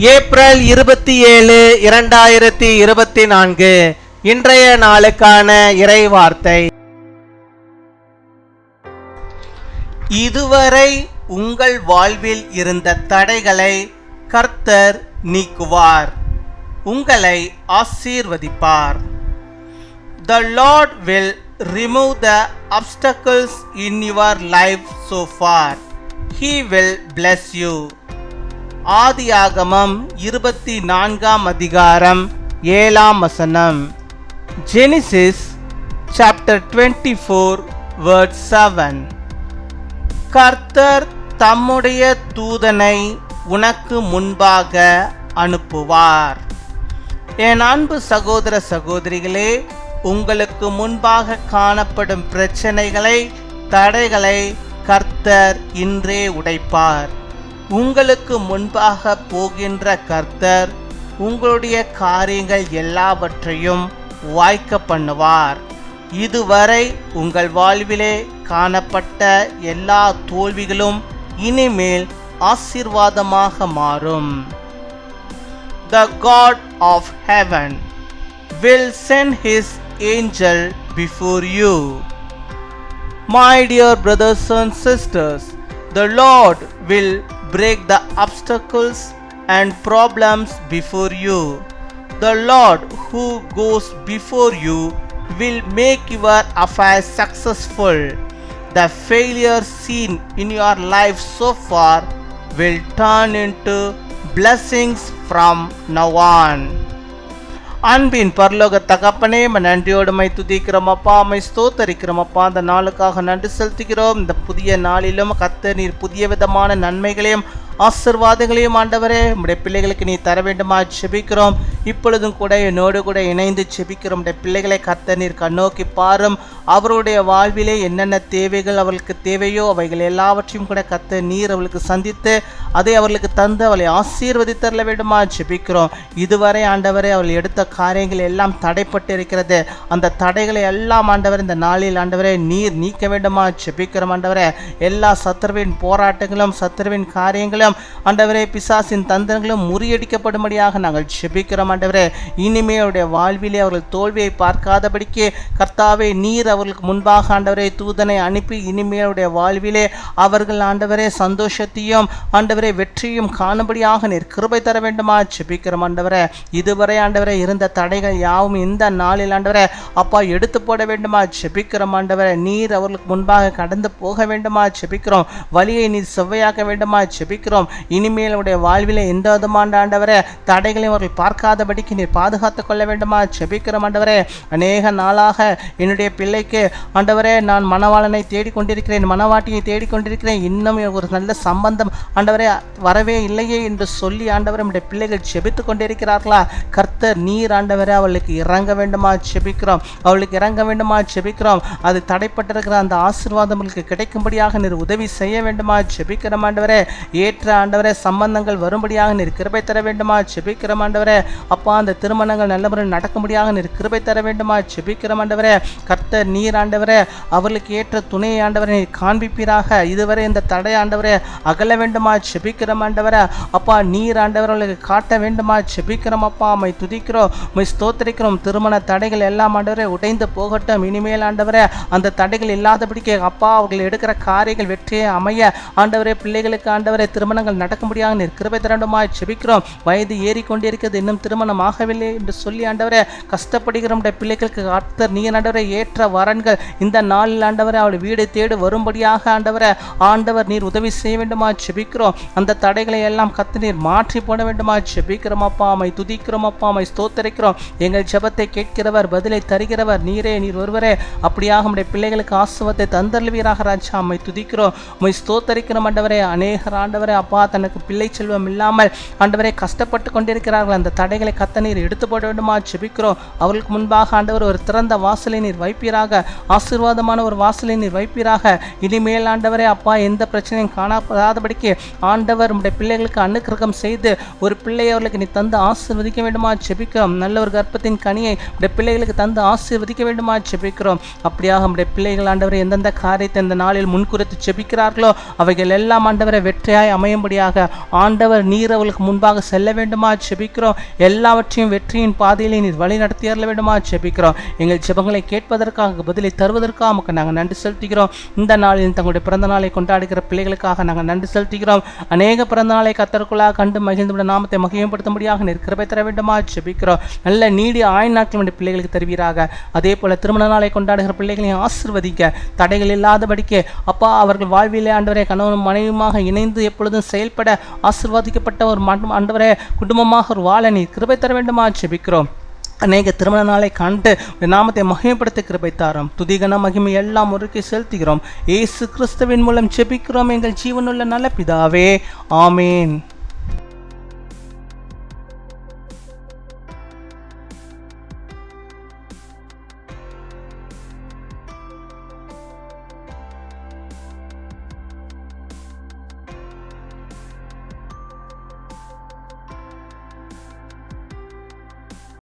April 27, 2024 இன்றைய நாளுக்கான இறைவார்த்தை. இதுவரை உங்கள் வாழ்வில் இருந்த தடைகளை கர்த்தர் நீக்குவார், உங்களை ஆசீர்வதிப்பார். The Lord will remove the obstacles in your life so far. He will bless you. ஆதியாகமம் 24 அதிகாரம் 7 Genesis chapter 24 verse 7. கர்த்தர் தம்முடைய தூதனை உனக்கு முன்பாக அனுப்புவார். என் அன்பு சகோதர சகோதரிகளே, உங்களுக்கு முன்பாக காணப்படும் பிரச்சனைகளை, தடைகளை கர்த்தர் இன்றே உடைப்பார். உங்களுக்கு முன்பாக போகின்ற கர்த்தர் உங்களுடைய காரியங்கள் எல்லாவற்றையும் வாய்க்க பண்ணுவார். இதுவரை உங்கள் வாழ்விலே காணப்பட்ட எல்லா தோல்விகளும் இனிமேல் ஆசீர்வாதமாக மாறும். The God of heaven will send his angel before you. My dear brothers and sisters, the Lord will break the obstacles and problems before you. The Lord who goes before you will make your affairs successful. The failure seen in your life so far will turn into blessings from now on. அன்பின் பரலோக தகப்பனே, நன்றியோடு my துதிக்கிறோம் அப்பா, my ஸ்தோத்தரிக்கிறோம் அப்பா. அந்த நாளுக்காக நன்றி செலுத்துகிறோம். இந்த புதிய நாளிலும் கர்த்தர் நீர் புதிய விதமான நன்மைகளையும் ஆசீர்வாதங்களையும் ஆண்டவரே உடைய பிள்ளைகளுக்கு நீ தர வேண்டுமா செபிக்கிறோம். இப்பொழுதும் கூட என்னோடு கூட இணைந்து செபிக்கிறோம். உடைய பிள்ளைகளை கர்த்தர் நீர் கண்ணோக்கி பாரும். அவருடைய வாழ்விலே என்னென்ன தேவைகள் அவர்களுக்கு தேவையோ அவைகள் எல்லாவற்றையும் கூட கர்த்தர் நீர் அவளுக்கு சந்தித்து அதை அவர்களுக்கு தந்து அவளை ஆசீர்வதித்தரல வேண்டுமா செபிக்கிறோம். இதுவரை ஆண்டவரே அவள் எடுத்த காரியங்கள் எல்லாம் தடைப்பட்டு இருக்கிறது. அந்த தடைகளை எல்லாம் ஆண்டவர் இந்த நாளில் ஆண்டவரே நீர் நீக்க வேண்டுமா செபிக்கிறோம். ஆண்டவரே எல்லா சத்துருவின் போராட்டங்களும் சத்துருவின் காரியங்களும் ஆண்டவரே பிசாசின் தந்திரங்களும் முறியடிக்கப்படும்படியாக நாங்கள் செபிக்கிறோம். ஆண்டவரே இனிமே அவருடைய வாழ்விலே அவர்கள் தோல்வியை பார்க்காதபடிக்கு கர்த்தாவே நீர் அவர்களுக்கு முன்பாக ஆண்டவரே தூதனை அனுப்பி இனிமேலுடைய வாழ்விலே அவர்கள் ஆண்டவரே சந்தோஷத்தையும் ஆண்டவரே வெற்றியும் காணும்படியாக நீர் கிருபை தர வேண்டுமா செபிக்கிறோம். ஆண்டவரே இதுவரை ஆண்டவரே இருந்த தடைகள் யாவும் இந்த நாளில் ஆண்டவரே அப்பா எடுத்து போட வேண்டுமா செபிக்கிறோம். ஆண்டவரே நீர் அவர்களுக்கு முன்பாக கடந்து போக வேண்டுமா செபிக்கிறோம். வழியை நீர் செவ்வையாக்க வேண்டுமா செபிக்கிறோம். இனிமேலுடைய வாழ்விலே எந்த விதமான ஆண்டவரே தடைகளையும் அவர்கள் பார்க்காதபடிக்கு நீர் பாதுகாத்துக் கொள்ள வேண்டுமா செபிக்கிறோம். ஆண்டவரே அநேக நாளாக என்னுடைய பிள்ளைக்கு ஆண்டவரே நான் மணவாளனை தேடிக்கொண்டிருக்கிறேன், மணவாட்டியை தேடிக்கொண்டிருக்கிறேன், இன்னும் ஒரு நல்ல சம்பந்தம் ஆண்டவரே வரவே இல்லையே என்று சொல்லி ஆண்டவரே நம்முடைய பிள்ளைகள் செபித்து கொண்டிருக்கிறார்களா? கர்த்தர் நீர் ஆண்டவரே அவளுக்கு இறங்க வேண்டுமா செபிக்கிறோம். அவளுக்கு இறங்க வேண்டுமா செபிக்கிறோம். அது தடைப்பட்டிருக்கிற அந்த ஆசீர்வாதம் அவளுக்கு கிடைக்கும்படியாக நீர் உதவி செய்ய வேண்டுமா செபிக்கிறோம். ஆண்டவரே ஏற்ற ஆண்டவரே சம்பந்தங்கள் வரும்படியாக நீர் கிருபை தர வேண்டுமா செபிக்கிறோம். ஆண்டவரே அப்பா அந்த திருமணங்கள் நல்லபடியாக நடக்கும்படியாக நீர் கிருபை தர வேண்டுமா செபிக்கிறோம். ஆண்டவரே கர்த்தர் நீர் ஆண்டவரே அவர்களுக்கு ஏற்ற துணையை ஆண்டவரை நீர் காண்பிப்பீராக. இதுவரை இந்த தடை ஆண்டவரே அகல வேண்டுமா செபிக்கிறோம். ஆண்டவரே அப்பா நீர் ஆண்டவர்களுக்கு காட்ட வேண்டுமா செபிக்கிறோம். அப்பா மை துதிக்கிறோம், மை ஸ்தோத்திரிக்கிறோம். திருமண தடைகள் எல்லாம் ஆண்டவரே உடைந்து போகட்டும். இனிமேல் ஆண்டவரே அந்த தடைகள் இல்லாதபடிக்கு அப்பா அவர்கள் எடுக்கிற காரியங்கள் வெற்றியை அமைய ஆண்டவரே பிள்ளைகளுக்கு ஆண்டவரே திருமணங்கள் நடக்கும்படியாக நீர் கிருபை தரண்டுமா செபிக்கிறோம். வயது ஏறிக்கொண்டிருக்கிறது, இன்னும் திருமணம் ஆகவில்லை என்று சொல்லி ஆண்டவரே கஷ்டப்படுகிற பிள்ளைகளுக்கு கர்த்தர் நீர் ஆண்டவரே ஏற்ற வரன்கள் இந்த நாளில் ஆண்டவரே அவள் வீடை தேடி வரும்படியாக ஆண்டவரே ஆண்டவர் நீர் உதவி செய்ய வேண்டுமா செபிக்கிறோம். அந்த தடைகளை எல்லாம் கர்த்தர் நீர் மாற்றி போட வேண்டுமா செபிக்கிறோம். அப்பா மை துதிக்கிறோம், அப்பா மை ஸ்தோத்திரிக்கிறோம். எங்கள் ஜெபத்தை கேட்கிறவர், பதிலை தருகிறவர் நீரே, நீர் ஒருவரே. அப்படியாக நம்முடைய பிள்ளைகளுக்கு ஆசீர்வாதத்தை தந்தருள்வீராக ராஜா. மை துதிக்கிறோம், மை ஸ்தோத்திரிக்கிறோம். ஆண்டவரே அநேகர் ஆண்டவரே அப்பா தனக்கு பிள்ளை செல்வம் இல்லாமல் ஆண்டவரை கஷ்டப்பட்டு கொண்டிருக்கிறார்கள். அந்த தடைகளை கர்த்தர் நீர் எடுத்து போட வேண்டுமா செபிக்கிறோம். அவர்களுக்கு முன்பாக ஆண்டவர் ஒரு திறந்த வாசலை நீர் வைப்பீராக, ஆசீர்வாதமான ஒரு வாசலை நீர் வைப்பீராக. இனிமேல் ஆண்டவரே அப்பா எந்த பிரச்சனையும் காணப்படாதபடிக்கு ஆண்டவர் நம்முடைய பிள்ளைகளுக்கு அனுக்கிரகம் செய்து ஒரு பிள்ளை அவர்களுக்கு நீ தந்து ஆசீர்வதிக்க வேண்டுமா செபிக்கிறோம். நல்ல ஒரு கர்ப்பத்தின் கனியை நம்முடைய பிள்ளைகளுக்கு தந்து ஆசீர்வதிக்க வேண்டுமா செபிக்கிறோம். அப்படியாக நம்முடைய பிள்ளைகள் ஆண்டவரை எந்தெந்த காரியத்தை இந்த நாளில் முன்குறித்து செபிக்கிறார்களோ அவைகள் எல்லாம் ஆண்டவரை வெற்றியாய் அமைய அடையும்படியாக ஆண்டவர் நீர் அவர்களுக்கு முன்பாக செல்ல வேண்டுமா ஜெபிக்கிறோம். எல்லாவற்றையும் வெற்றியின் பாதையிலே நீர் வழி நடத்தி அருள வேண்டுமா ஜெபிக்கிறோம். எங்கள் ஜெபங்களை கேட்பதற்காக பதிலை தருவதற்காக நமக்கு நாங்கள் நன்றி செலுத்துகிறோம். இந்த நாளில் தங்களுடைய பிறந்த நாளை கொண்டாடுகிற பிள்ளைகளுக்காக நாங்கள் நன்றி செலுத்துகிறோம். அநேக பிறந்த நாளை கர்த்தருக்குள்ளாக கண்டு மகிழ்ந்து நாமத்தை மகிமைப்படுத்தும்படியாக நீர் கிருபை தர வேண்டுமா ஜெபிக்கிறோம். நல்ல நீடிய ஆயுள் நாட்கள் வேண்டிய பிள்ளைகளுக்கு தருவீராக. அதே போல திருமண நாளை கொண்டாடுகிற பிள்ளைகளையும் ஆசீர்வதிக்க, தடைகள் இல்லாதபடிக்கு அப்பா அவர்கள் வாழ்விலே ஆண்டவரே கணவனும் மனைவியுமாக இணைந்து எப்பொழுதும் செயல்பட ஆசீர்வதிக்கப்பட்ட ஒரு ஆண்டவரே குடும்பமாக ஒரு வாழ நீர் கிருபை தர வேண்டுமா ஜெபிக்கிறோம். அநேக திருமண நாளை கண்டு நாமத்தை மகிமைப்படுத்த கிருபை தாரும். துதிகன மகிமை எல்லாம் ஒருக்கே செலுத்துகிறோம். இயேசு கிறிஸ்துவின் மூலம் ஜெபிக்கிறோம் எங்கள் ஜீவனுள்ள நல்ல பிதாவே, ஆமேன்.